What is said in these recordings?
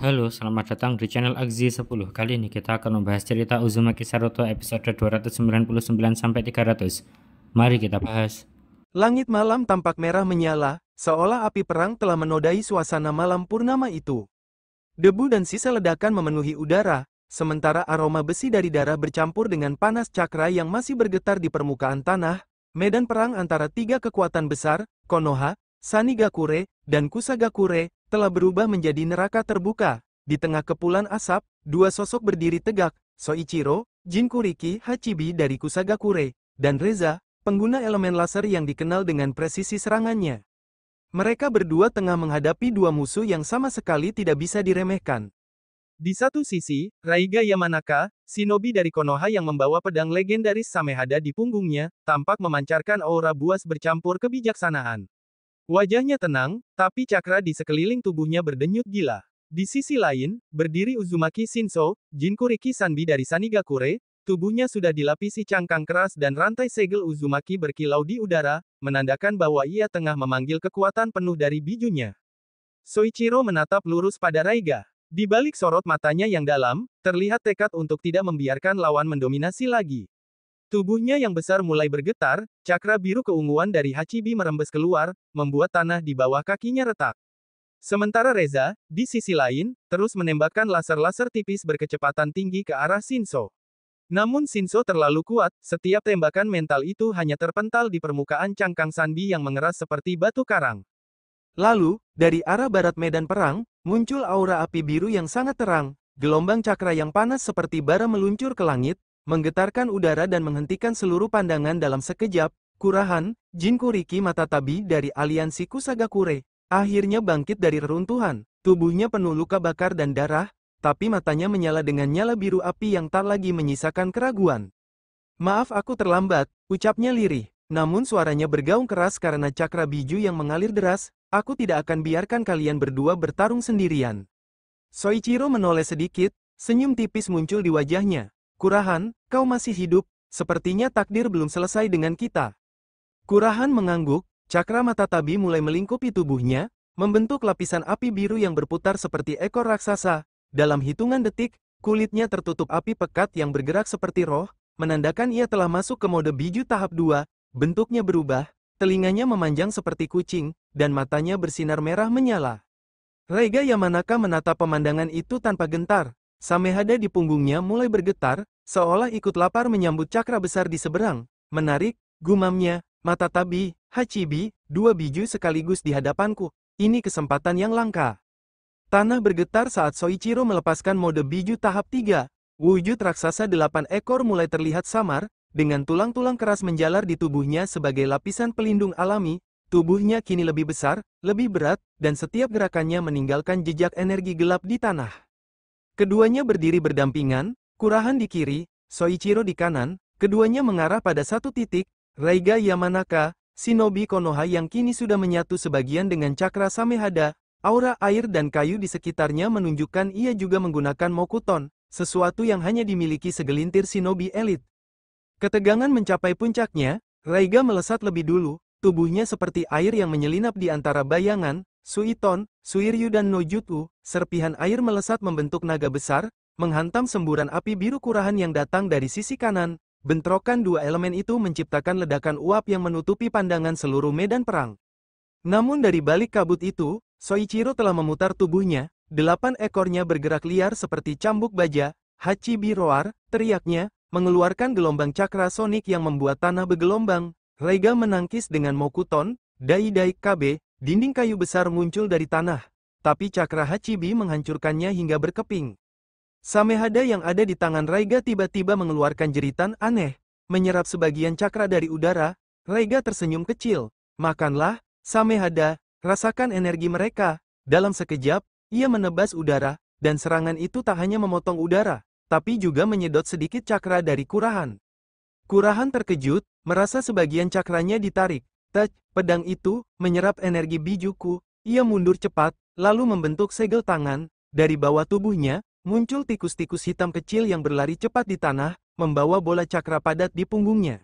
Halo, selamat datang di channel Axi 10. Kali ini kita akan membahas cerita Uzumaki Saruto episode 299 sampai 300. Mari kita bahas. Langit malam tampak merah menyala, seolah api perang telah menodai suasana malam purnama itu. Debu dan sisa ledakan memenuhi udara, sementara aroma besi dari darah bercampur dengan panas cakra yang masih bergetar di permukaan tanah. Medan perang antara tiga kekuatan besar, Konoha, Sanigakure, dan Kusagakure, telah berubah menjadi neraka terbuka. Di tengah kepulan asap, dua sosok berdiri tegak, Soichiro, Jinkuriki Hachibi dari Kusagakure, dan Reza, pengguna elemen laser yang dikenal dengan presisi serangannya. Mereka berdua tengah menghadapi dua musuh yang sama sekali tidak bisa diremehkan. Di satu sisi, Raiga Yamanaka, shinobi dari Konoha yang membawa pedang legendaris Samehada di punggungnya, tampak memancarkan aura buas bercampur kebijaksanaan. Wajahnya tenang, tapi cakra di sekeliling tubuhnya berdenyut gila. Di sisi lain, berdiri Uzumaki Shinso, Jinkuriki Sanbi dari Sanigakure, tubuhnya sudah dilapisi cangkang keras dan rantai segel Uzumaki berkilau di udara, menandakan bahwa ia tengah memanggil kekuatan penuh dari bijunya. Soichiro menatap lurus pada Raiga. Di balik sorot matanya yang dalam, terlihat tekad untuk tidak membiarkan lawan mendominasi lagi. Tubuhnya yang besar mulai bergetar, cakra biru keunguan dari Hachibi merembes keluar, membuat tanah di bawah kakinya retak. Sementara Reza, di sisi lain, terus menembakkan laser-laser tipis berkecepatan tinggi ke arah Shinso. Namun Shinso terlalu kuat, setiap tembakan mental itu hanya terpental di permukaan cangkang Sanbi yang mengeras seperti batu karang. Lalu, dari arah barat medan perang, muncul aura api biru yang sangat terang, gelombang cakra yang panas seperti bara meluncur ke langit, menggetarkan udara dan menghentikan seluruh pandangan dalam sekejap. Kurahan, Jinkuriki Matatabi dari aliansi Kusagakure, akhirnya bangkit dari reruntuhan. Tubuhnya penuh luka bakar dan darah, tapi matanya menyala dengan nyala biru api yang tak lagi menyisakan keraguan. "Maaf aku terlambat," ucapnya lirih. Namun suaranya bergaung keras karena cakra biju yang mengalir deras. "Aku tidak akan biarkan kalian berdua bertarung sendirian." Soichiro menoleh sedikit, senyum tipis muncul di wajahnya. "Kurahan, kau masih hidup, sepertinya takdir belum selesai dengan kita." Kurahan mengangguk, cakra mata tabi mulai melingkupi tubuhnya, membentuk lapisan api biru yang berputar seperti ekor raksasa. Dalam hitungan detik, kulitnya tertutup api pekat yang bergerak seperti roh, menandakan ia telah masuk ke mode biju tahap 2, bentuknya berubah, telinganya memanjang seperti kucing, dan matanya bersinar merah menyala. Raiga Yamanaka menatap pemandangan itu tanpa gentar. Samehada di punggungnya mulai bergetar, seolah ikut lapar menyambut cakra besar di seberang. "Menarik," gumamnya, "mata tabi, Hachibi, dua biju sekaligus di hadapanku. Ini kesempatan yang langka." Tanah bergetar saat Soichiro melepaskan mode biju tahap 3. Wujud raksasa 8 ekor mulai terlihat samar, dengan tulang-tulang keras menjalar di tubuhnya sebagai lapisan pelindung alami. Tubuhnya kini lebih besar, lebih berat, dan setiap gerakannya meninggalkan jejak energi gelap di tanah. Keduanya berdiri berdampingan, Kurahan di kiri, Soichiro di kanan, keduanya mengarah pada satu titik. Raiga Yamanaka, shinobi Konoha yang kini sudah menyatu sebagian dengan cakra Samehada. Aura air dan kayu di sekitarnya menunjukkan ia juga menggunakan Mokuton, sesuatu yang hanya dimiliki segelintir shinobi elit. Ketegangan mencapai puncaknya, Raiga melesat lebih dulu, tubuhnya seperti air yang menyelinap di antara bayangan, Suiton, Suiryu dan Nojutsu. Serpihan air melesat membentuk naga besar, menghantam semburan api biru Kurahan yang datang dari sisi kanan. Bentrokan dua elemen itu menciptakan ledakan uap yang menutupi pandangan seluruh medan perang. Namun dari balik kabut itu, Soichiro telah memutar tubuhnya, 8 ekornya bergerak liar seperti cambuk baja. "Hachibi roar," teriaknya, mengeluarkan gelombang cakra sonik yang membuat tanah bergelombang. Raiga menangkis dengan Mokuton, Dai-Dai KB, dinding kayu besar muncul dari tanah. Tapi cakra Hachibi menghancurkannya hingga berkeping. Samehada yang ada di tangan Raiga tiba-tiba mengeluarkan jeritan aneh, menyerap sebagian cakra dari udara. Raiga tersenyum kecil. "Makanlah, Samehada, rasakan energi mereka." Dalam sekejap, ia menebas udara, dan serangan itu tak hanya memotong udara, tapi juga menyedot sedikit cakra dari Kurahan. Kurahan terkejut, merasa sebagian cakranya ditarik. "Touch, pedang itu, menyerap energi bijuku." Ia mundur cepat, lalu membentuk segel tangan. Dari bawah tubuhnya, muncul tikus-tikus hitam kecil yang berlari cepat di tanah, membawa bola cakra padat di punggungnya.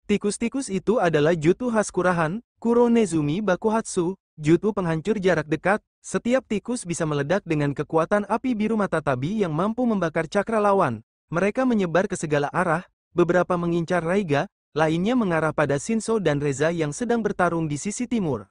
Tikus-tikus itu adalah jutsu khas Kurahan, Kuronezumi Bakuhatsu. jutsu penghancur jarak dekat, setiap tikus bisa meledak dengan kekuatan api biru mata tabi yang mampu membakar cakra lawan. Mereka menyebar ke segala arah, beberapa mengincar Raiga, lainnya mengarah pada Shinso dan Reza yang sedang bertarung di sisi timur.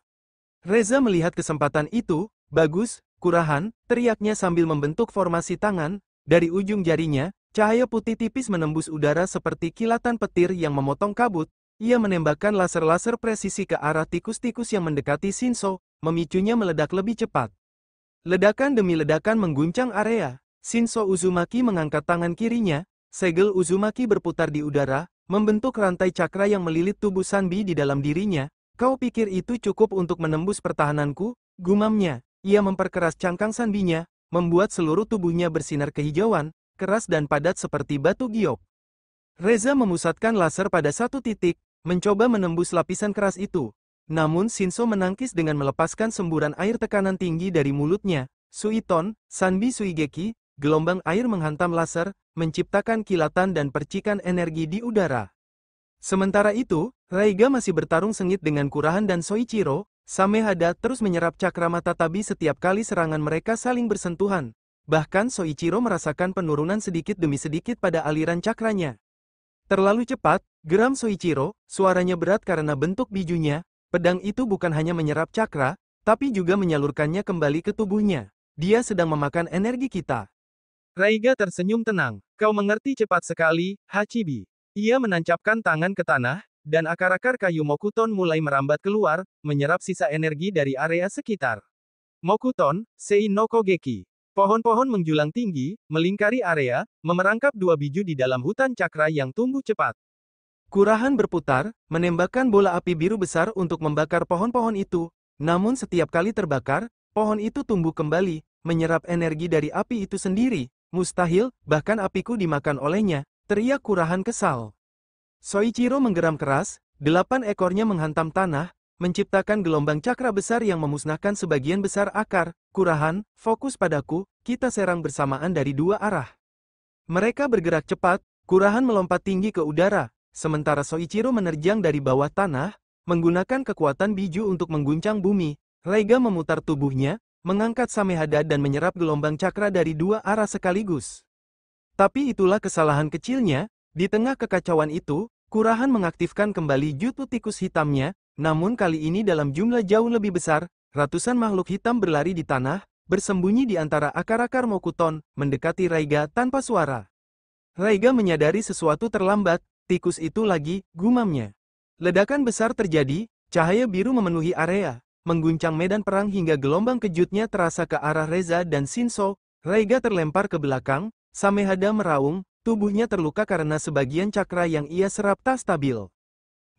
Reza melihat kesempatan itu, bagus, Kurahan, teriaknya sambil membentuk formasi tangan, dari ujung jarinya, cahaya putih tipis menembus udara seperti kilatan petir yang memotong kabut. Ia menembakkan laser-laser presisi ke arah tikus-tikus yang mendekati Shinso, memicunya meledak lebih cepat. Ledakan demi ledakan mengguncang area. Shinso Uzumaki mengangkat tangan kirinya, segel Uzumaki berputar di udara, membentuk rantai cakra yang melilit tubuh Sanbi di dalam dirinya. Kau pikir itu cukup untuk menembus pertahananku? Gumamnya. Ia memperkeras cangkang Sanbinya, membuat seluruh tubuhnya bersinar kehijauan, keras dan padat seperti batu giok. Reza memusatkan laser pada satu titik, mencoba menembus lapisan keras itu. Namun Shinso menangkis dengan melepaskan semburan air tekanan tinggi dari mulutnya. Suiton, Sanbi Suigeki, gelombang air menghantam laser, menciptakan kilatan dan percikan energi di udara. Sementara itu, Raiga masih bertarung sengit dengan Kurahan dan Soichiro. Samehada terus menyerap cakra mata tabi setiap kali serangan mereka saling bersentuhan. Bahkan Soichiro merasakan penurunan sedikit demi sedikit pada aliran cakranya. Terlalu cepat, geram Soichiro, suaranya berat karena bentuk bijunya. Pedang itu bukan hanya menyerap cakra, tapi juga menyalurkannya kembali ke tubuhnya. Dia sedang memakan energi kita. Raiga tersenyum tenang. Kau mengerti cepat sekali, Hachibi. Ia menancapkan tangan ke tanah, dan akar-akar kayu Mokuton mulai merambat keluar, menyerap sisa energi dari area sekitar. Mokuton, Sein no Kogeki. Pohon-pohon menjulang tinggi, melingkari area, memerangkap dua biju di dalam hutan cakra yang tumbuh cepat. Kurahan berputar, menembakkan bola api biru besar untuk membakar pohon-pohon itu. Namun setiap kali terbakar, pohon itu tumbuh kembali, menyerap energi dari api itu sendiri. Mustahil, bahkan apiku dimakan olehnya, teriak Kurahan kesal. Soichiro menggeram keras, 8 ekornya menghantam tanah, menciptakan gelombang cakra besar yang memusnahkan sebagian besar akar. Kurahan, fokus padaku, kita serang bersamaan dari dua arah. Mereka bergerak cepat, Kurahan melompat tinggi ke udara, sementara Soichiro menerjang dari bawah tanah, menggunakan kekuatan biju untuk mengguncang bumi. Raiga memutar tubuhnya, mengangkat Samehada dan menyerap gelombang cakra dari dua arah sekaligus. Tapi itulah kesalahan kecilnya, di tengah kekacauan itu, Kurahan mengaktifkan kembali jutsu tikus hitamnya, namun kali ini dalam jumlah jauh lebih besar. Ratusan makhluk hitam berlari di tanah, bersembunyi di antara akar-akar Mokuton, mendekati Raiga tanpa suara. Raiga menyadari sesuatu terlambat, tikus itu lagi, gumamnya. Ledakan besar terjadi, cahaya biru memenuhi area, mengguncang medan perang hingga gelombang kejutnya terasa ke arah Reza dan Shinso. Raiga terlempar ke belakang, Samehada meraung, tubuhnya terluka karena sebagian cakra yang ia serap tak stabil.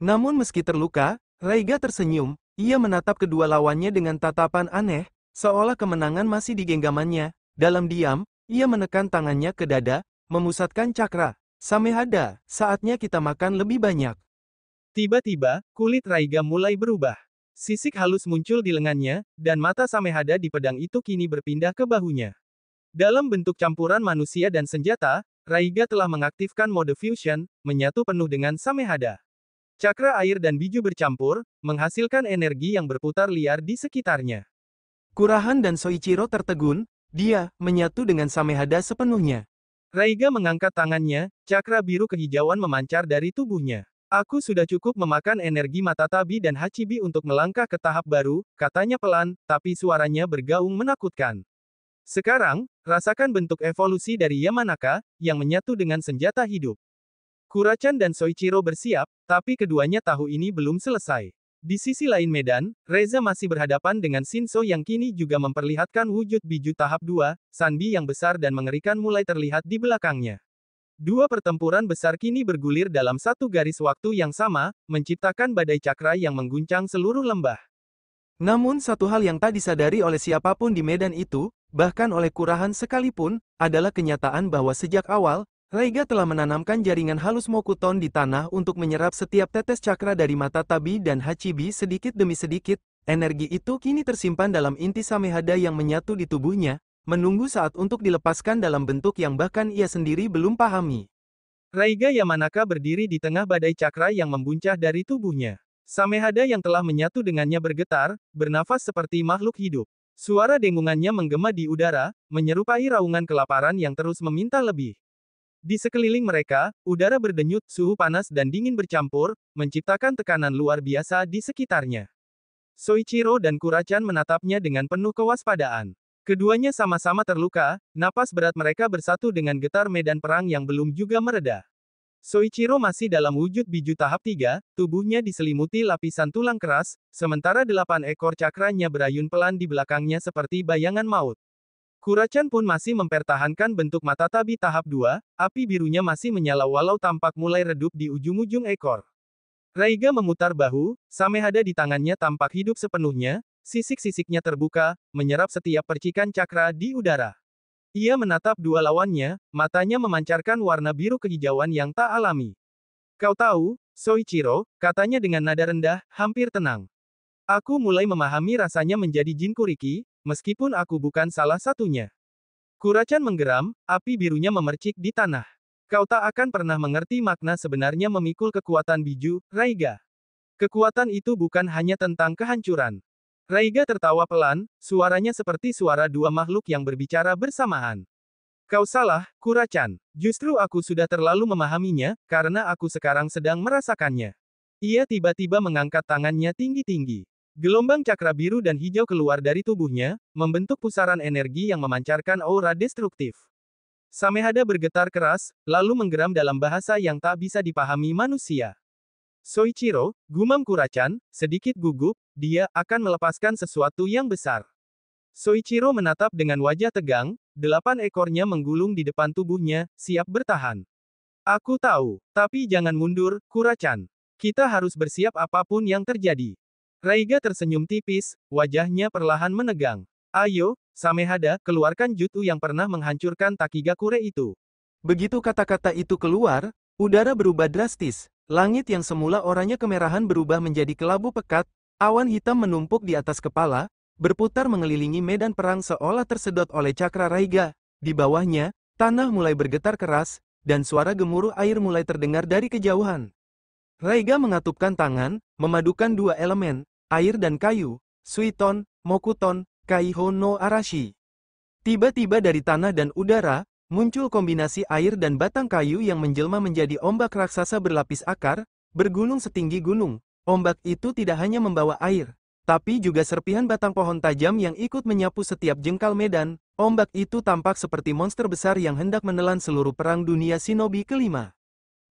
Namun meski terluka, Raiga tersenyum. Ia menatap kedua lawannya dengan tatapan aneh, seolah kemenangan masih di genggamannya. Dalam diam, ia menekan tangannya ke dada, memusatkan cakra. Samehada, saatnya kita makan lebih banyak. Tiba-tiba, kulit Raiga mulai berubah. Sisik halus muncul di lengannya, dan mata Samehada di pedang itu kini berpindah ke bahunya. Dalam bentuk campuran manusia dan senjata, Raiga telah mengaktifkan mode fusion, menyatu penuh dengan Samehada. Cakra air dan biju bercampur, menghasilkan energi yang berputar liar di sekitarnya. Kurahan dan Soichiro tertegun, dia menyatu dengan Samehada sepenuhnya. Raiga mengangkat tangannya, cakra biru kehijauan memancar dari tubuhnya. Aku sudah cukup memakan energi mata tabi dan Hachibi untuk melangkah ke tahap baru, katanya pelan, tapi suaranya bergaung menakutkan. Sekarang, rasakan bentuk evolusi dari Yamanaka, yang menyatu dengan senjata hidup. Kurachan dan Soichiro bersiap, tapi keduanya tahu ini belum selesai. Di sisi lain medan, Reza masih berhadapan dengan Shinso yang kini juga memperlihatkan wujud biju tahap 2, Sanbi yang besar dan mengerikan mulai terlihat di belakangnya. Dua pertempuran besar kini bergulir dalam satu garis waktu yang sama, menciptakan badai cakra yang mengguncang seluruh lembah. Namun satu hal yang tak disadari oleh siapapun di medan itu, bahkan oleh Kurahan sekalipun, adalah kenyataan bahwa sejak awal, Raiga telah menanamkan jaringan halus Mokuton di tanah untuk menyerap setiap tetes cakra dari mata tabi dan Hachibi sedikit demi sedikit. Energi itu kini tersimpan dalam inti Samehada yang menyatu di tubuhnya, menunggu saat untuk dilepaskan dalam bentuk yang bahkan ia sendiri belum pahami. Raiga Yamanaka berdiri di tengah badai cakra yang membuncah dari tubuhnya. Samehada yang telah menyatu dengannya bergetar, bernafas seperti makhluk hidup. Suara dengungannya menggema di udara, menyerupai raungan kelaparan yang terus meminta lebih. Di sekeliling mereka, udara berdenyut, suhu panas dan dingin bercampur, menciptakan tekanan luar biasa di sekitarnya. Soichiro dan Kurachan menatapnya dengan penuh kewaspadaan. Keduanya sama-sama terluka, napas berat mereka bersatu dengan getar medan perang yang belum juga mereda. Soichiro masih dalam wujud biju tahap 3, tubuhnya diselimuti lapisan tulang keras, sementara 8 ekor cakranya berayun pelan di belakangnya seperti bayangan maut. Kurachan pun masih mempertahankan bentuk mata tabi tahap 2, api birunya masih menyala walau tampak mulai redup di ujung-ujung ekor. Raiga memutar bahu, Samehada di tangannya tampak hidup sepenuhnya, sisik-sisiknya terbuka, menyerap setiap percikan cakra di udara. Ia menatap dua lawannya, matanya memancarkan warna biru kehijauan yang tak alami. Kau tahu, Soichiro, katanya dengan nada rendah, hampir tenang. Aku mulai memahami rasanya menjadi Jin Kuriki, meskipun aku bukan salah satunya. Kurachan menggeram, api birunya memercik di tanah. Kau tak akan pernah mengerti makna sebenarnya memikul kekuatan biju, Raiga. Kekuatan itu bukan hanya tentang kehancuran. Raiga tertawa pelan, suaranya seperti suara dua makhluk yang berbicara bersamaan. Kau salah, Kurachan. Justru aku sudah terlalu memahaminya, karena aku sekarang sedang merasakannya. Ia tiba-tiba mengangkat tangannya tinggi-tinggi. Gelombang cakra biru dan hijau keluar dari tubuhnya, membentuk pusaran energi yang memancarkan aura destruktif. Samehada bergetar keras, lalu menggeram dalam bahasa yang tak bisa dipahami manusia. Soichiro, gumam Kurachan, sedikit gugup, dia akan melepaskan sesuatu yang besar. Soichiro menatap dengan wajah tegang, 8 ekornya menggulung di depan tubuhnya, siap bertahan. Aku tahu, tapi jangan mundur, Kurachan. Kita harus bersiap apapun yang terjadi. Raiga tersenyum tipis, wajahnya perlahan menegang. Ayo, Samehada, keluarkan jutsu yang pernah menghancurkan Takigakure itu. Begitu kata-kata itu keluar, udara berubah drastis. Langit yang semula oranye kemerahan berubah menjadi kelabu pekat, awan hitam menumpuk di atas kepala, berputar mengelilingi medan perang seolah tersedot oleh cakra Raiga. Di bawahnya, tanah mulai bergetar keras, dan suara gemuruh air mulai terdengar dari kejauhan. Raiga mengatupkan tangan, memadukan dua elemen, air dan kayu, Suiton, Mokuton, Kaiho no Arashi. Tiba-tiba dari tanah dan udara, muncul kombinasi air dan batang kayu yang menjelma menjadi ombak raksasa berlapis akar, bergulung setinggi gunung. Ombak itu tidak hanya membawa air, tapi juga serpihan batang pohon tajam yang ikut menyapu setiap jengkal medan. Ombak itu tampak seperti monster besar yang hendak menelan seluruh perang dunia shinobi kelima.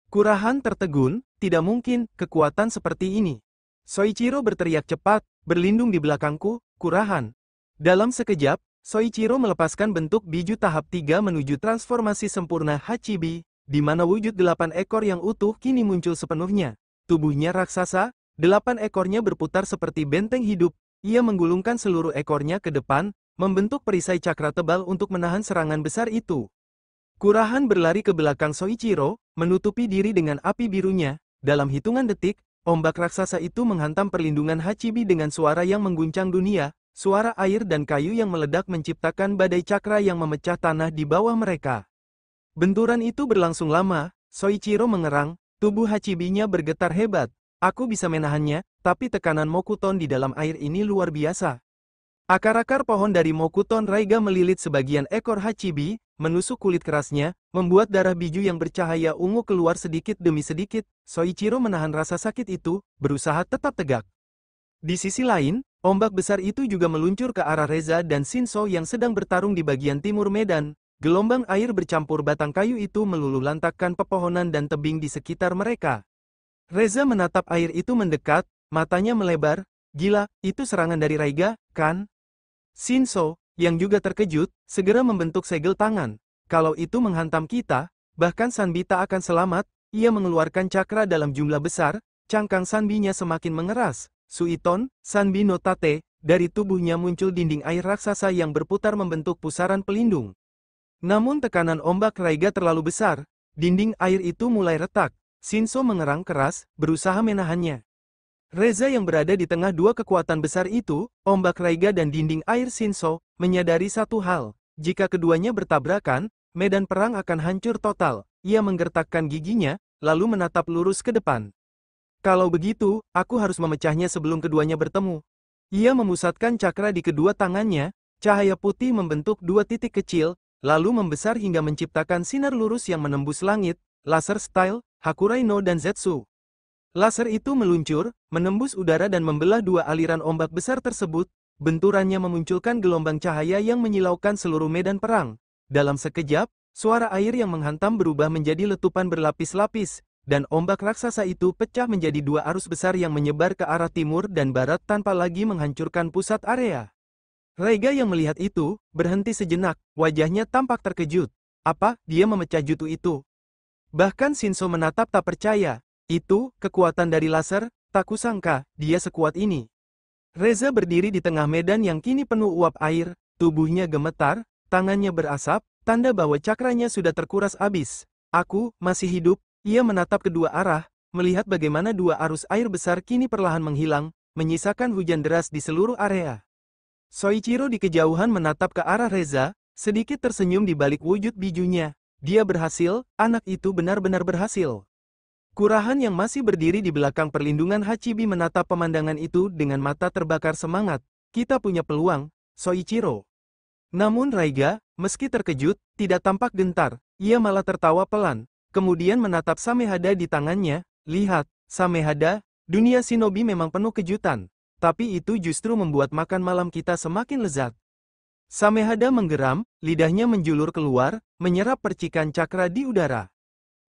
Kurahan tertegun, tidak mungkin, kekuatan seperti ini. Soichiro berteriak cepat, berlindung di belakangku, Kurahan. Dalam sekejap, Soichiro melepaskan bentuk biju tahap 3 menuju transformasi sempurna Hachibi, di mana wujud 8 ekor yang utuh kini muncul sepenuhnya. Tubuhnya raksasa, 8 ekornya berputar seperti benteng hidup, ia menggulungkan seluruh ekornya ke depan, membentuk perisai cakra tebal untuk menahan serangan besar itu. Kurahan berlari ke belakang Soichiro, menutupi diri dengan api birunya. Dalam hitungan detik, ombak raksasa itu menghantam perlindungan Hachibi dengan suara yang mengguncang dunia. Suara air dan kayu yang meledak menciptakan badai cakra yang memecah tanah di bawah mereka. Benturan itu berlangsung lama, Soichiro mengerang, tubuh Hachibi-nya bergetar hebat. Aku bisa menahannya, tapi tekanan Mokuton di dalam air ini luar biasa. Akar-akar pohon dari Mokuton Raiga melilit sebagian ekor Hachibi, menusuk kulit kerasnya, membuat darah biju yang bercahaya ungu keluar sedikit demi sedikit. Soichiro menahan rasa sakit itu, berusaha tetap tegak. Di sisi lain, ombak besar itu juga meluncur ke arah Reza dan Shinso yang sedang bertarung di bagian timur medan. Gelombang air bercampur batang kayu itu meluluhlantakkan pepohonan dan tebing di sekitar mereka. Reza menatap air itu mendekat, matanya melebar. Gila, itu serangan dari Raiga, kan? Shinso, yang juga terkejut, segera membentuk segel tangan. Kalau itu menghantam kita, bahkan Sanbi tak akan selamat. Ia mengeluarkan cakra dalam jumlah besar, cangkang Sanbi-nya semakin mengeras. Suiton, Sanbi no Tate, dari tubuhnya muncul dinding air raksasa yang berputar membentuk pusaran pelindung. Namun tekanan ombak Raiga terlalu besar, dinding air itu mulai retak. Shinso mengerang keras, berusaha menahannya. Reza yang berada di tengah dua kekuatan besar itu, ombak Raiga dan dinding air Shinso, menyadari satu hal. Jika keduanya bertabrakan, medan perang akan hancur total. Ia menggertakkan giginya, lalu menatap lurus ke depan. Kalau begitu, aku harus memecahnya sebelum keduanya bertemu. Ia memusatkan cakra di kedua tangannya, cahaya putih membentuk dua titik kecil, lalu membesar hingga menciptakan sinar lurus yang menembus langit, laser style, Hakurai no dan Zetsu. Laser itu meluncur, menembus udara dan membelah dua aliran ombak besar tersebut, benturannya memunculkan gelombang cahaya yang menyilaukan seluruh medan perang. Dalam sekejap, suara air yang menghantam berubah menjadi letupan berlapis-lapis, dan ombak raksasa itu pecah menjadi dua arus besar yang menyebar ke arah timur dan barat tanpa lagi menghancurkan pusat area. Raiga yang melihat itu, berhenti sejenak, wajahnya tampak terkejut. Apa, dia memecah jutsu itu? Bahkan Shinso menatap tak percaya. Itu, kekuatan dari laser, tak kusangka, dia sekuat ini. Reza berdiri di tengah medan yang kini penuh uap air, tubuhnya gemetar, tangannya berasap, tanda bahwa cakranya sudah terkuras habis. Aku, masih hidup, ia menatap kedua arah, melihat bagaimana dua arus air besar kini perlahan menghilang, menyisakan hujan deras di seluruh area. Soichiro di kejauhan menatap ke arah Reza, sedikit tersenyum di balik wujud bijunya. Dia berhasil, anak itu benar-benar berhasil. Kurahan yang masih berdiri di belakang perlindungan Hachibi menatap pemandangan itu dengan mata terbakar semangat. Kita punya peluang, Soichiro. Namun Raiga, meski terkejut, tidak tampak gentar. Ia malah tertawa pelan. Kemudian menatap Samehada di tangannya. Lihat, Samehada, dunia shinobi memang penuh kejutan. Tapi itu justru membuat makan malam kita semakin lezat. Samehada menggeram, lidahnya menjulur keluar, menyerap percikan cakra di udara.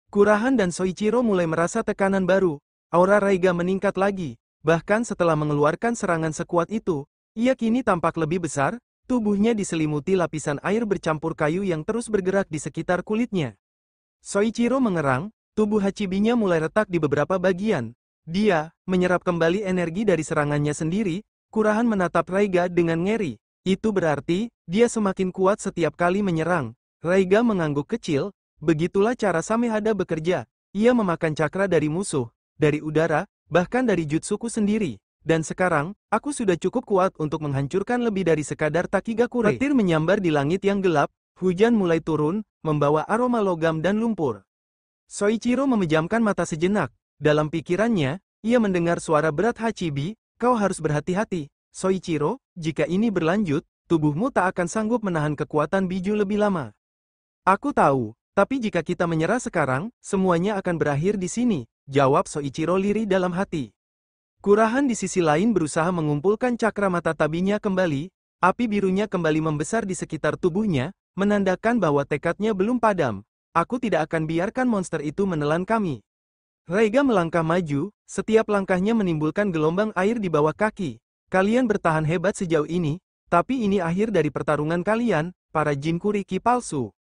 Kurahan dan Soichiro mulai merasa tekanan baru. Aura Raiga meningkat lagi. Bahkan setelah mengeluarkan serangan sekuat itu, ia kini tampak lebih besar, tubuhnya diselimuti lapisan air bercampur kayu yang terus bergerak di sekitar kulitnya. Soichiro mengerang, tubuh Hachibinya mulai retak di beberapa bagian. Dia menyerap kembali energi dari serangannya sendiri. Kurahan menatap Raiga dengan ngeri. Itu berarti, dia semakin kuat setiap kali menyerang. Raiga mengangguk kecil. Begitulah cara Samehada bekerja. Ia memakan cakra dari musuh, dari udara, bahkan dari jutsuku sendiri. Dan sekarang, aku sudah cukup kuat untuk menghancurkan lebih dari sekadar Takigakure. Petir menyambar di langit yang gelap, hujan mulai turun, membawa aroma logam dan lumpur. Soichiro memejamkan mata sejenak. Dalam pikirannya, ia mendengar suara berat Hachibi, kau harus berhati-hati. Soichiro, jika ini berlanjut, tubuhmu tak akan sanggup menahan kekuatan biju lebih lama. Aku tahu. Tapi jika kita menyerah sekarang, semuanya akan berakhir di sini, jawab Soichiro lirih dalam hati. Kurahan di sisi lain berusaha mengumpulkan cakra mata tabinya kembali, api birunya kembali membesar di sekitar tubuhnya, menandakan bahwa tekadnya belum padam. Aku tidak akan biarkan monster itu menelan kami. Raiga melangkah maju, setiap langkahnya menimbulkan gelombang air di bawah kaki. Kalian bertahan hebat sejauh ini, tapi ini akhir dari pertarungan kalian, para Jinkuriki palsu.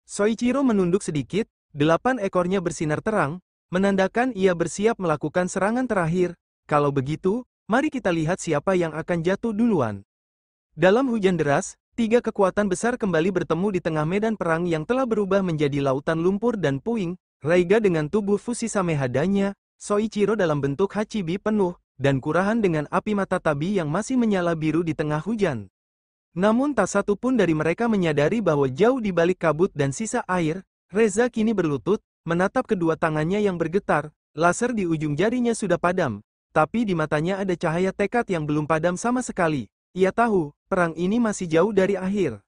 Soichiro menunduk sedikit, 8 ekornya bersinar terang, menandakan ia bersiap melakukan serangan terakhir. Kalau begitu, mari kita lihat siapa yang akan jatuh duluan. Dalam hujan deras, 3 kekuatan besar kembali bertemu di tengah medan perang yang telah berubah menjadi lautan lumpur dan puing. Raiga dengan tubuh fusi Samehadanya, Soichiro dalam bentuk Hachibi penuh, dan Kurahan dengan api mata tabi yang masih menyala biru di tengah hujan. Namun tak satu pun dari mereka menyadari bahwa jauh di balik kabut dan sisa air, Reza kini berlutut, menatap kedua tangannya yang bergetar. Laser di ujung jarinya sudah padam, tapi di matanya ada cahaya tekad yang belum padam sama sekali. Ia tahu, perang ini masih jauh dari akhir.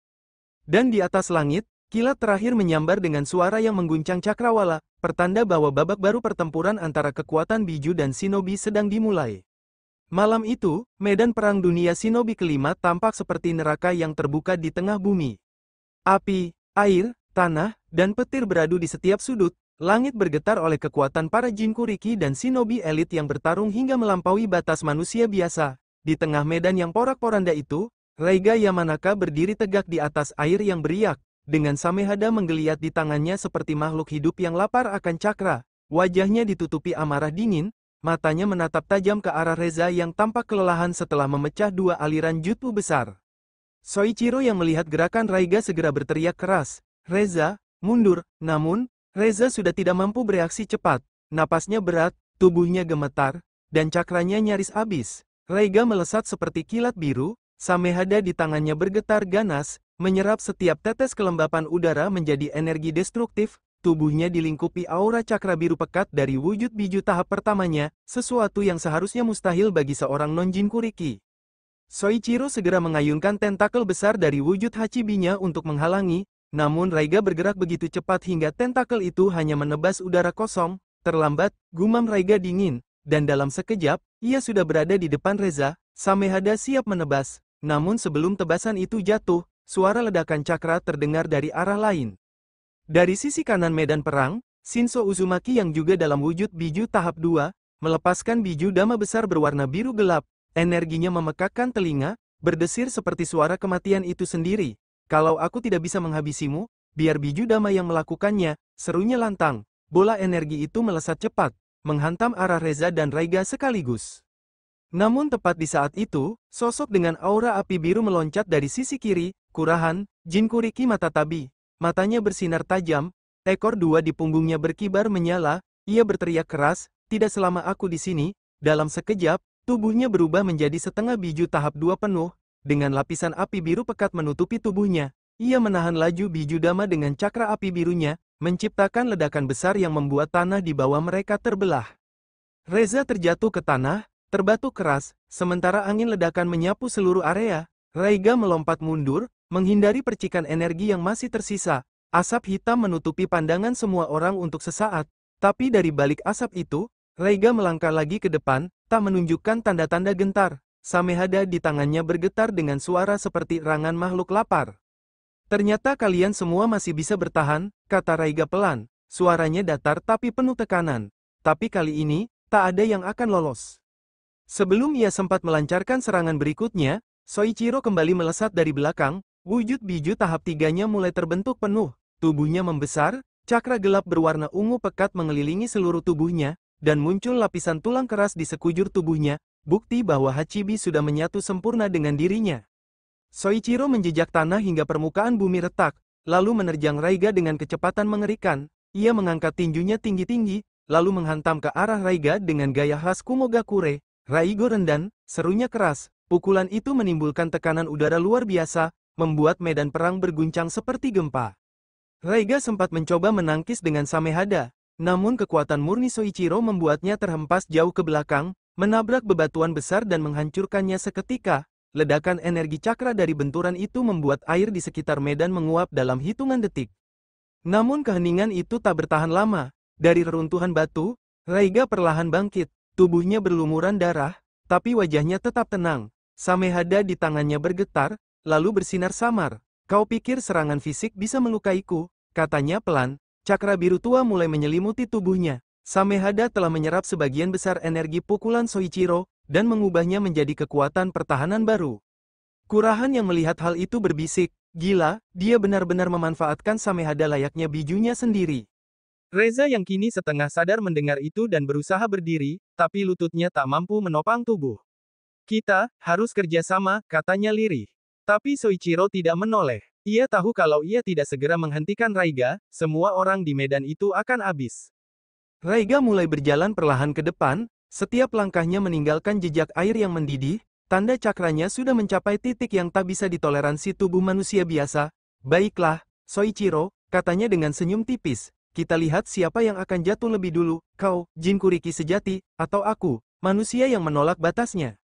Dan di atas langit, kilat terakhir menyambar dengan suara yang mengguncang cakrawala, pertanda bahwa babak baru pertempuran antara kekuatan biju dan shinobi sedang dimulai. Malam itu, medan perang dunia shinobi kelima tampak seperti neraka yang terbuka di tengah bumi. Api, air, tanah, dan petir beradu di setiap sudut. Langit bergetar oleh kekuatan para Jinkuriki dan shinobi elit yang bertarung hingga melampaui batas manusia biasa. Di tengah medan yang porak-poranda itu, Raiga Yamanaka berdiri tegak di atas air yang beriak, dengan Samehada menggeliat di tangannya seperti makhluk hidup yang lapar akan cakra. Wajahnya ditutupi amarah dingin, matanya menatap tajam ke arah Reza yang tampak kelelahan setelah memecah 2 aliran jutsu besar. Soichiro yang melihat gerakan Raiga segera berteriak keras, "Reza, mundur!" Namun, Reza sudah tidak mampu bereaksi cepat, napasnya berat, tubuhnya gemetar, dan cakranya nyaris habis. Raiga melesat seperti kilat biru, Samehada di tangannya bergetar ganas, menyerap setiap tetes kelembapan udara menjadi energi destruktif, tubuhnya dilingkupi aura cakra biru pekat dari wujud biju tahap pertamanya, sesuatu yang seharusnya mustahil bagi seorang non-Jinkuriki. Soichiro segera mengayunkan tentakel besar dari wujud Hachibi-nya untuk menghalangi, namun Raiga bergerak begitu cepat hingga tentakel itu hanya menebas udara kosong. Terlambat, gumam Raiga dingin, dan dalam sekejap, ia sudah berada di depan Reza. Samehada siap menebas, namun sebelum tebasan itu jatuh, suara ledakan cakra terdengar dari arah lain. Dari sisi kanan medan perang, Shinso Uzumaki yang juga dalam wujud biju tahap 2, melepaskan biju dama besar berwarna biru gelap. Energinya memekakkan telinga, berdesir seperti suara kematian itu sendiri. Kalau aku tidak bisa menghabisimu, biar biju dama yang melakukannya, serunya lantang. Bola energi itu melesat cepat, menghantam arah Reza dan Raiga sekaligus. Namun tepat di saat itu, sosok dengan aura api biru meloncat dari sisi kiri, Kurahan, Jinkuriki mata tabi. Matanya bersinar tajam, ekor dua di punggungnya berkibar menyala, ia berteriak keras, tidak selama aku di sini. Dalam sekejap, tubuhnya berubah menjadi setengah biju tahap 2 penuh, dengan lapisan api biru pekat menutupi tubuhnya. Ia menahan laju biju dama dengan cakra api birunya, menciptakan ledakan besar yang membuat tanah di bawah mereka terbelah. Reza terjatuh ke tanah, terbatuk keras, sementara angin ledakan menyapu seluruh area. Raiga melompat mundur, menghindari percikan energi yang masih tersisa. Asap hitam menutupi pandangan semua orang untuk sesaat, tapi dari balik asap itu, Raiga melangkah lagi ke depan, tak menunjukkan tanda-tanda gentar. Samehada di tangannya bergetar dengan suara seperti erangan makhluk lapar. Ternyata kalian semua masih bisa bertahan, kata Raiga pelan. Suaranya datar tapi penuh tekanan. Tapi kali ini, tak ada yang akan lolos. Sebelum ia sempat melancarkan serangan berikutnya, Soichiro kembali melesat dari belakang, wujud biju tahap 3-nya mulai terbentuk penuh. Tubuhnya membesar, cakra gelap berwarna ungu pekat mengelilingi seluruh tubuhnya, dan muncul lapisan tulang keras di sekujur tubuhnya, bukti bahwa Hachibi sudah menyatu sempurna dengan dirinya. Soichiro menjejak tanah hingga permukaan bumi retak, lalu menerjang Raiga dengan kecepatan mengerikan. Ia mengangkat tinjunya tinggi-tinggi, lalu menghantam ke arah Raiga dengan gaya khas Kumogakure. Raigo rendan, serunya keras, pukulan itu menimbulkan tekanan udara luar biasa, membuat medan perang berguncang seperti gempa. Raiga sempat mencoba menangkis dengan Samehada, namun kekuatan murni Soichiro membuatnya terhempas jauh ke belakang, menabrak bebatuan besar dan menghancurkannya seketika. Ledakan energi cakra dari benturan itu membuat air di sekitar medan menguap dalam hitungan detik. Namun keheningan itu tak bertahan lama. Dari reruntuhan batu, Raiga perlahan bangkit, tubuhnya berlumuran darah, tapi wajahnya tetap tenang. Samehada di tangannya bergetar, lalu bersinar samar. Kau pikir serangan fisik bisa melukaiku? Katanya pelan. Cakra biru tua mulai menyelimuti tubuhnya. Samehada telah menyerap sebagian besar energi pukulan Soichiro, dan mengubahnya menjadi kekuatan pertahanan baru. Kurahan yang melihat hal itu berbisik, gila, dia benar-benar memanfaatkan Samehada layaknya bijunya sendiri. Reza yang kini setengah sadar mendengar itu dan berusaha berdiri, tapi lututnya tak mampu menopang tubuh. Kita harus kerjasama, katanya lirih. Tapi Soichiro tidak menoleh. Ia tahu kalau ia tidak segera menghentikan Raiga, semua orang di medan itu akan habis. Raiga mulai berjalan perlahan ke depan, setiap langkahnya meninggalkan jejak air yang mendidih, tanda cakranya sudah mencapai titik yang tak bisa ditoleransi tubuh manusia biasa. Baiklah, Soichiro, katanya dengan senyum tipis, kita lihat siapa yang akan jatuh lebih dulu, kau, Jinkuriki sejati, atau aku, manusia yang menolak batasnya.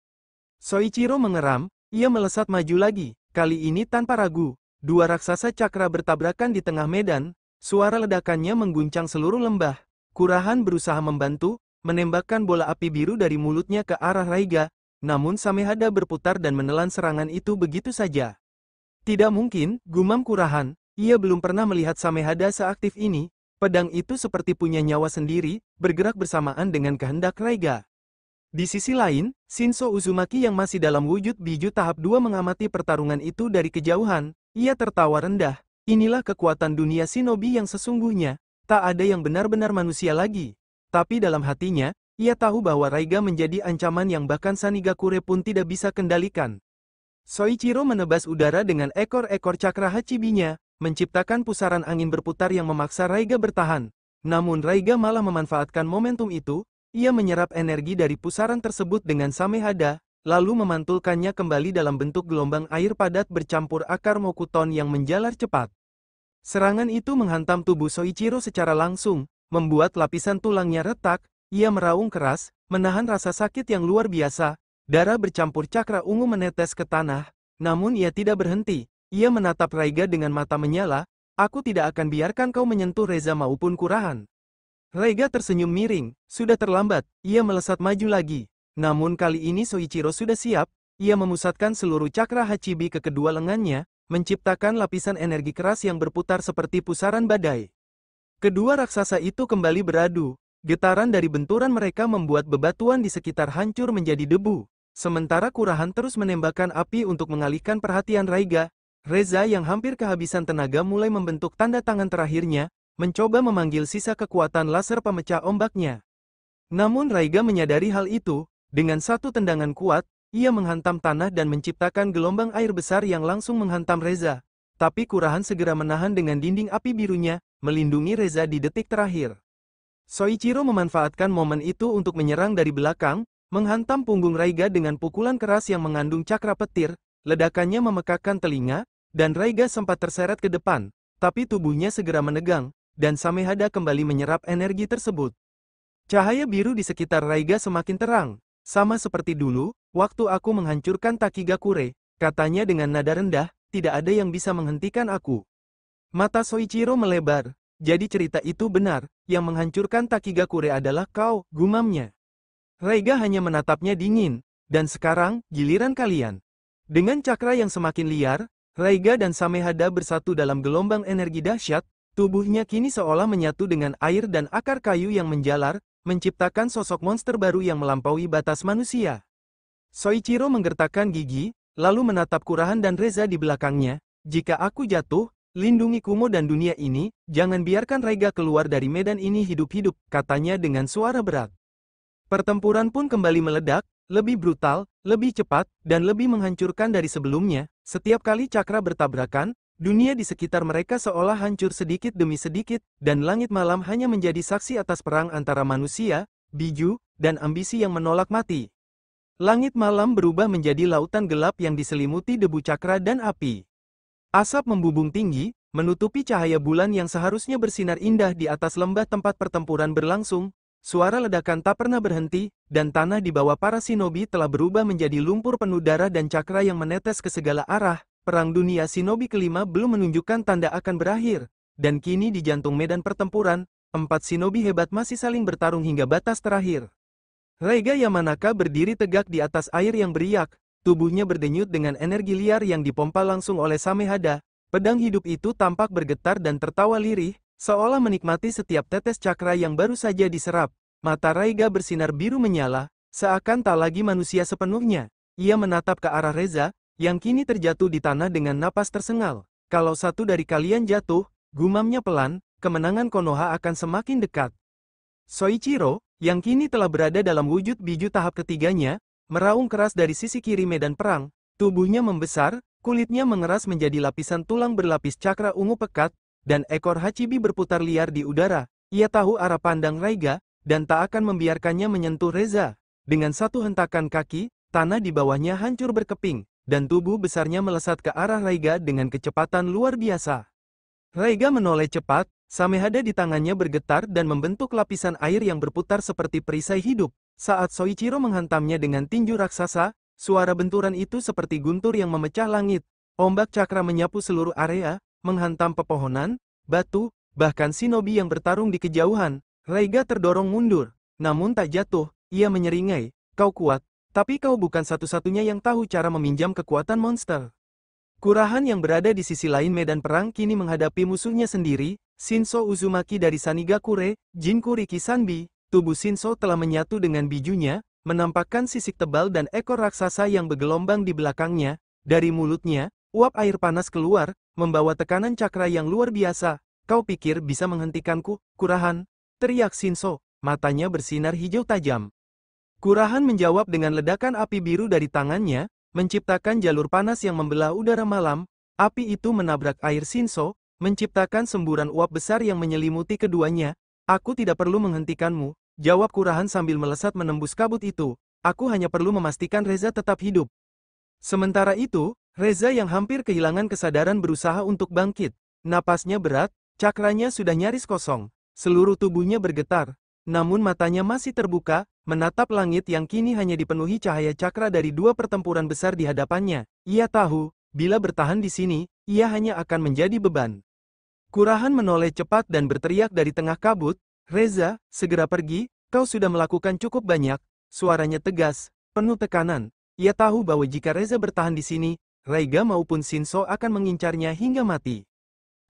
Soichiro mengeram, ia melesat maju lagi, kali ini tanpa ragu. Dua raksasa cakra bertabrakan di tengah medan, suara ledakannya mengguncang seluruh lembah. Kurahan berusaha membantu, menembakkan bola api biru dari mulutnya ke arah Raiga, namun Samehada berputar dan menelan serangan itu begitu saja. Tidak mungkin, gumam Kurahan, ia belum pernah melihat Samehada seaktif ini, pedang itu seperti punya nyawa sendiri, bergerak bersamaan dengan kehendak Raiga. Di sisi lain, Shinso Uzumaki yang masih dalam wujud biju tahap 2 mengamati pertarungan itu dari kejauhan. Ia tertawa rendah, inilah kekuatan dunia shinobi yang sesungguhnya, tak ada yang benar-benar manusia lagi. Tapi dalam hatinya, ia tahu bahwa Raiga menjadi ancaman yang bahkan Sanigakure pun tidak bisa kendalikan. Soichiro menebas udara dengan ekor-ekor cakra Hachibi-nya, menciptakan pusaran angin berputar yang memaksa Raiga bertahan. Namun Raiga malah memanfaatkan momentum itu, ia menyerap energi dari pusaran tersebut dengan Samehada, lalu memantulkannya kembali dalam bentuk gelombang air padat bercampur akar mokuton yang menjalar cepat. Serangan itu menghantam tubuh Soichiro secara langsung, membuat lapisan tulangnya retak. Ia meraung keras, menahan rasa sakit yang luar biasa. Darah bercampur cakra ungu menetes ke tanah. Namun ia tidak berhenti. Ia menatap Raiga dengan mata menyala. Aku tidak akan biarkan kau menyentuh Reza maupun Kurahan. Raiga tersenyum miring. Sudah terlambat. Ia melesat maju lagi. Namun kali ini Soichiro sudah siap. Ia memusatkan seluruh cakra Hachibi ke kedua lengannya, menciptakan lapisan energi keras yang berputar seperti pusaran badai. Kedua raksasa itu kembali beradu. Getaran dari benturan mereka membuat bebatuan di sekitar hancur menjadi debu. Sementara Kurahan terus menembakkan api untuk mengalihkan perhatian Raiga. Reza yang hampir kehabisan tenaga mulai membentuk tanda tangan terakhirnya, mencoba memanggil sisa kekuatan laser pemecah ombaknya. Namun Raiga menyadari hal itu. Dengan satu tendangan kuat, ia menghantam tanah dan menciptakan gelombang air besar yang langsung menghantam Reza. Tapi Kurahan segera menahan dengan dinding api birunya, melindungi Reza di detik terakhir. Soichiro memanfaatkan momen itu untuk menyerang dari belakang, menghantam punggung Raiga dengan pukulan keras yang mengandung cakra petir. Ledakannya memekakkan telinga, dan Raiga sempat terseret ke depan, tapi tubuhnya segera menegang, dan Samehada kembali menyerap energi tersebut. Cahaya biru di sekitar Raiga semakin terang. Sama seperti dulu, waktu aku menghancurkan Takigakure, katanya dengan nada rendah, tidak ada yang bisa menghentikan aku. Mata Soichiro melebar. Jadi cerita itu benar, yang menghancurkan Takigakure adalah kau, gumamnya. Raiga hanya menatapnya dingin. Dan sekarang, giliran kalian. Dengan cakra yang semakin liar, Raiga dan Samehada bersatu dalam gelombang energi dahsyat, tubuhnya kini seolah menyatu dengan air dan akar kayu yang menjalar, menciptakan sosok monster baru yang melampaui batas manusia. Soichiro menggertakkan gigi, lalu menatap Kurahan dan Reza di belakangnya. Jika aku jatuh, lindungi Kumo dan dunia ini, jangan biarkan Raiga keluar dari medan ini hidup-hidup, katanya dengan suara berat. Pertempuran pun kembali meledak, lebih brutal, lebih cepat, dan lebih menghancurkan dari sebelumnya. Setiap kali cakra bertabrakan, dunia di sekitar mereka seolah hancur sedikit demi sedikit, dan langit malam hanya menjadi saksi atas perang antara manusia, biju, dan ambisi yang menolak mati. Langit malam berubah menjadi lautan gelap yang diselimuti debu cakra dan api. Asap membubung tinggi, menutupi cahaya bulan yang seharusnya bersinar indah di atas lembah tempat pertempuran berlangsung. Suara ledakan tak pernah berhenti, dan tanah di bawah para shinobi telah berubah menjadi lumpur penuh darah dan cakra yang menetes ke segala arah. Perang dunia shinobi kelima belum menunjukkan tanda akan berakhir, dan kini di jantung medan pertempuran, 4 shinobi hebat masih saling bertarung hingga batas terakhir. Raiga Yamanaka berdiri tegak di atas air yang beriak, tubuhnya berdenyut dengan energi liar yang dipompa langsung oleh Samehada. Pedang hidup itu tampak bergetar dan tertawa lirih, seolah menikmati setiap tetes cakra yang baru saja diserap. Mata Raiga bersinar biru menyala, seakan tak lagi manusia sepenuhnya. Ia menatap ke arah Reza, yang kini terjatuh di tanah dengan napas tersengal. Kalau satu dari kalian jatuh, gumamnya pelan, kemenangan Konoha akan semakin dekat. Soichiro, yang kini telah berada dalam wujud biju tahap ketiganya, meraung keras dari sisi kiri medan perang. Tubuhnya membesar, kulitnya mengeras menjadi lapisan tulang berlapis cakra ungu pekat, dan ekor Hachibi berputar liar di udara. Ia tahu arah pandang Raiga, dan tak akan membiarkannya menyentuh Reza. Dengan satu hentakan kaki, tanah di bawahnya hancur berkeping, dan tubuh besarnya melesat ke arah Raiga dengan kecepatan luar biasa. Raiga menoleh cepat, Samehada di tangannya bergetar dan membentuk lapisan air yang berputar seperti perisai hidup. Saat Soichiro menghantamnya dengan tinju raksasa, suara benturan itu seperti guntur yang memecah langit. Ombak cakra menyapu seluruh area, menghantam pepohonan, batu, bahkan shinobi yang bertarung di kejauhan. Raiga terdorong mundur, namun tak jatuh. Ia menyeringai, "Kau kuat, tapi kau bukan satu-satunya yang tahu cara meminjam kekuatan monster." Kurahan yang berada di sisi lain medan perang kini menghadapi musuhnya sendiri, Shinso Uzumaki dari Sanigakure, Jinkuriki Sanbi. Tubuh Shinso telah menyatu dengan bijunya, menampakkan sisik tebal dan ekor raksasa yang bergelombang di belakangnya. Dari mulutnya, uap air panas keluar, membawa tekanan cakra yang luar biasa. "Kau pikir bisa menghentikanku, Kurahan?" teriak Shinso, matanya bersinar hijau tajam. Kurahan menjawab dengan ledakan api biru dari tangannya, menciptakan jalur panas yang membelah udara malam. Api itu menabrak air Shinso, menciptakan semburan uap besar yang menyelimuti keduanya. "Aku tidak perlu menghentikanmu," jawab Kurahan sambil melesat menembus kabut itu. "Aku hanya perlu memastikan Reza tetap hidup." Sementara itu, Reza yang hampir kehilangan kesadaran berusaha untuk bangkit. Napasnya berat, cakranya sudah nyaris kosong. Seluruh tubuhnya bergetar. Namun matanya masih terbuka, menatap langit yang kini hanya dipenuhi cahaya cakra dari dua pertempuran besar di hadapannya. Ia tahu, bila bertahan di sini, ia hanya akan menjadi beban. Kurahan menoleh cepat dan berteriak dari tengah kabut, "Reza, segera pergi, kau sudah melakukan cukup banyak." Suaranya tegas, penuh tekanan. Ia tahu bahwa jika Reza bertahan di sini, Raiga maupun Shinso akan mengincarnya hingga mati.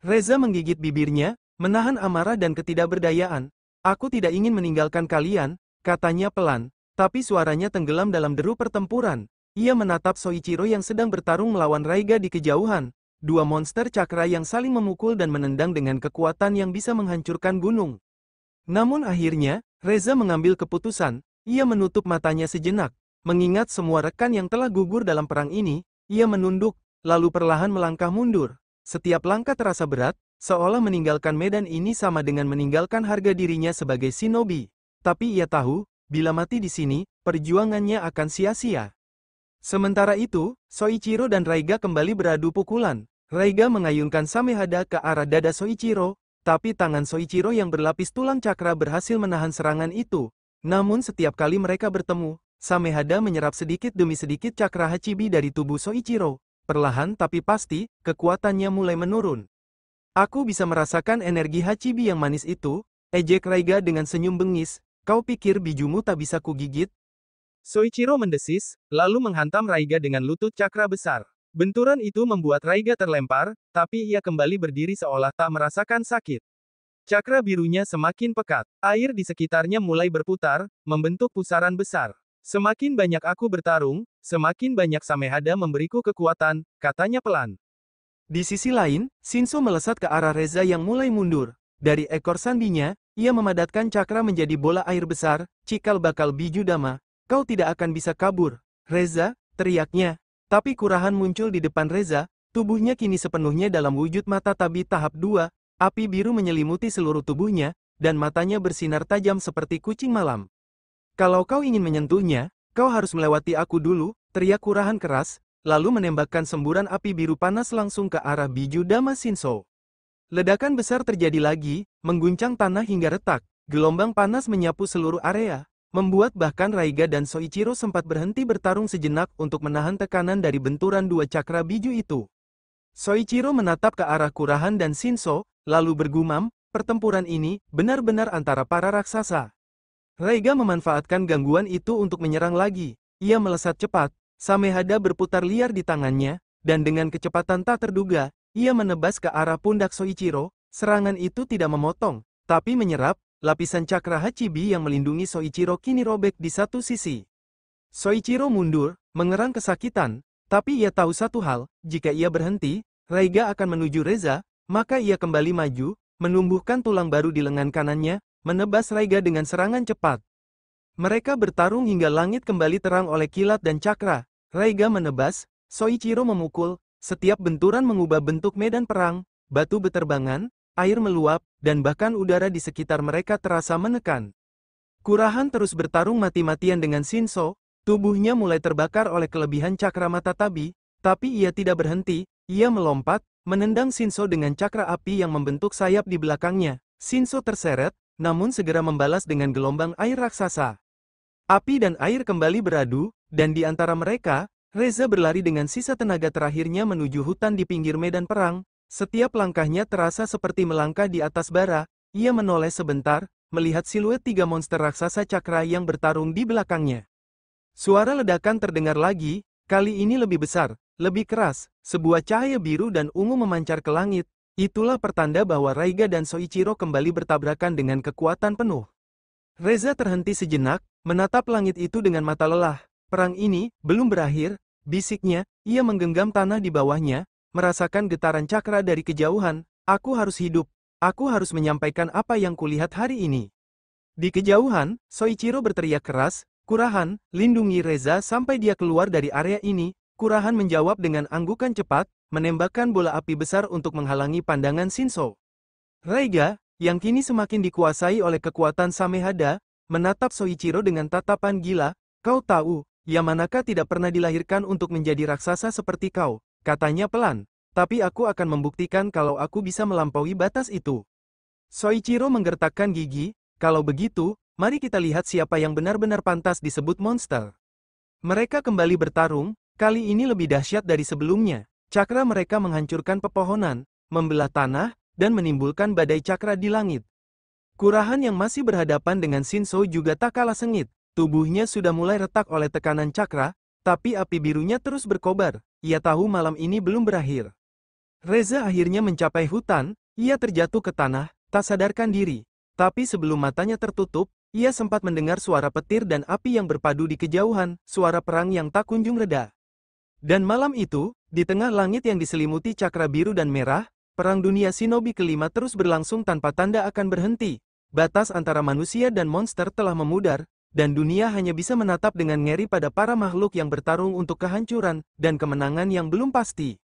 Reza menggigit bibirnya, menahan amarah dan ketidakberdayaan. "Aku tidak ingin meninggalkan kalian," katanya pelan, tapi suaranya tenggelam dalam deru pertempuran. Ia menatap Soichiro yang sedang bertarung melawan Raiga di kejauhan. Dua monster cakra yang saling memukul dan menendang dengan kekuatan yang bisa menghancurkan gunung. Namun akhirnya, Reza mengambil keputusan. Ia menutup matanya sejenak. Mengingat semua rekan yang telah gugur dalam perang ini, ia menunduk, lalu perlahan melangkah mundur. Setiap langkah terasa berat, seolah meninggalkan medan ini sama dengan meninggalkan harga dirinya sebagai shinobi. Tapi ia tahu, bila mati di sini, perjuangannya akan sia-sia. Sementara itu, Soichiro dan Raiga kembali beradu pukulan. Raiga mengayunkan Samehada ke arah dada Soichiro, tapi tangan Soichiro yang berlapis tulang cakra berhasil menahan serangan itu. Namun setiap kali mereka bertemu, Samehada menyerap sedikit demi sedikit cakra Hachibi dari tubuh Soichiro. Perlahan tapi pasti, kekuatannya mulai menurun. "Aku bisa merasakan energi Hachibi yang manis itu," ejek Raiga dengan senyum bengis. "Kau pikir bijumu tak bisa kugigit?" Soichiro mendesis, lalu menghantam Raiga dengan lutut cakra besar. Benturan itu membuat Raiga terlempar, tapi ia kembali berdiri seolah tak merasakan sakit. Cakra birunya semakin pekat. Air di sekitarnya mulai berputar, membentuk pusaran besar. "Semakin banyak aku bertarung, semakin banyak Samehada memberiku kekuatan," katanya pelan. Di sisi lain, Shinso melesat ke arah Reza yang mulai mundur. Dari ekor sandinya, ia memadatkan cakra menjadi bola air besar, "Cikal bakal biju dama, kau tidak akan bisa kabur." "Reza," teriaknya. Tapi kurahan muncul di depan Reza, tubuhnya kini sepenuhnya dalam wujud mata tabi tahap 2, api biru menyelimuti seluruh tubuhnya, dan matanya bersinar tajam seperti kucing malam. "Kalau kau ingin menyentuhnya, kau harus melewati aku dulu," teriak kurahan keras, lalu menembakkan semburan api biru panas langsung ke arah biju dama Shinso. Ledakan besar terjadi lagi, mengguncang tanah hingga retak. Gelombang panas menyapu seluruh area, membuat bahkan Raiga dan Soichiro sempat berhenti bertarung sejenak untuk menahan tekanan dari benturan dua cakra biju itu. Soichiro menatap ke arah kurahan dan Shinso, lalu bergumam, "Pertempuran ini benar-benar antara para raksasa." Raiga memanfaatkan gangguan itu untuk menyerang lagi. Ia melesat cepat, Samehada berputar liar di tangannya, dan dengan kecepatan tak terduga, ia menebas ke arah pundak Soichiro. Serangan itu tidak memotong, tapi menyerap. Lapisan cakra Hachibi yang melindungi Soichiro kini robek di satu sisi. Soichiro mundur, mengerang kesakitan, tapi ia tahu satu hal, jika ia berhenti, Raiga akan menuju Reza, maka ia kembali maju, menumbuhkan tulang baru di lengan kanannya, menebas Raiga dengan serangan cepat. Mereka bertarung hingga langit kembali terang oleh kilat dan cakra. Raiga menebas, Soichiro memukul, setiap benturan mengubah bentuk medan perang, batu beterbangan, air meluap, dan bahkan udara di sekitar mereka terasa menekan. Kurahan terus bertarung mati-matian dengan Shinso, tubuhnya mulai terbakar oleh kelebihan cakra mata tabi, tapi ia tidak berhenti, ia melompat, menendang Shinso dengan cakra api yang membentuk sayap di belakangnya. Shinso terseret, namun segera membalas dengan gelombang air raksasa. Api dan air kembali beradu, dan di antara mereka, Reza berlari dengan sisa tenaga terakhirnya menuju hutan di pinggir medan perang. Setiap langkahnya terasa seperti melangkah di atas bara. Ia menoleh sebentar, melihat siluet tiga monster raksasa cakra yang bertarung di belakangnya. Suara ledakan terdengar lagi, kali ini lebih besar, lebih keras. Sebuah cahaya biru dan ungu memancar ke langit. Itulah pertanda bahwa Raiga dan Soichiro kembali bertabrakan dengan kekuatan penuh. Reza terhenti sejenak, menatap langit itu dengan mata lelah. "Perang ini belum berakhir," bisiknya. Ia menggenggam tanah di bawahnya, merasakan getaran cakra dari kejauhan. "Aku harus hidup. Aku harus menyampaikan apa yang kulihat hari ini." Di kejauhan, Soichiro berteriak keras, "Kurahan, lindungi Reza sampai dia keluar dari area ini." Kurahan menjawab dengan anggukan cepat, menembakkan bola api besar untuk menghalangi pandangan Shinso. Raiga, yang kini semakin dikuasai oleh kekuatan Samehada, menatap Soichiro dengan tatapan gila. "Kau tahu, Yamanaka tidak pernah dilahirkan untuk menjadi raksasa seperti kau," katanya pelan. tapi aku akan membuktikan kalau aku bisa melampaui batas itu. Soichiro menggertakkan gigi, kalau begitu, mari kita lihat siapa yang benar-benar pantas disebut monster. Mereka kembali bertarung, kali ini lebih dahsyat dari sebelumnya. Cakra mereka menghancurkan pepohonan, membelah tanah, dan menimbulkan badai cakra di langit. Kurahan yang masih berhadapan dengan Shinso juga tak kalah sengit. Tubuhnya sudah mulai retak oleh tekanan cakra, tapi api birunya terus berkobar. Ia tahu malam ini belum berakhir. Reza akhirnya mencapai hutan, ia terjatuh ke tanah, tak sadarkan diri. Tapi sebelum matanya tertutup, ia sempat mendengar suara petir dan api yang berpadu di kejauhan, suara perang yang tak kunjung reda. Dan malam itu, di tengah langit yang diselimuti cakra biru dan merah, perang dunia shinobi kelima terus berlangsung tanpa tanda akan berhenti. Batas antara manusia dan monster telah memudar, dan dunia hanya bisa menatap dengan ngeri pada para makhluk yang bertarung untuk kehancuran dan kemenangan yang belum pasti.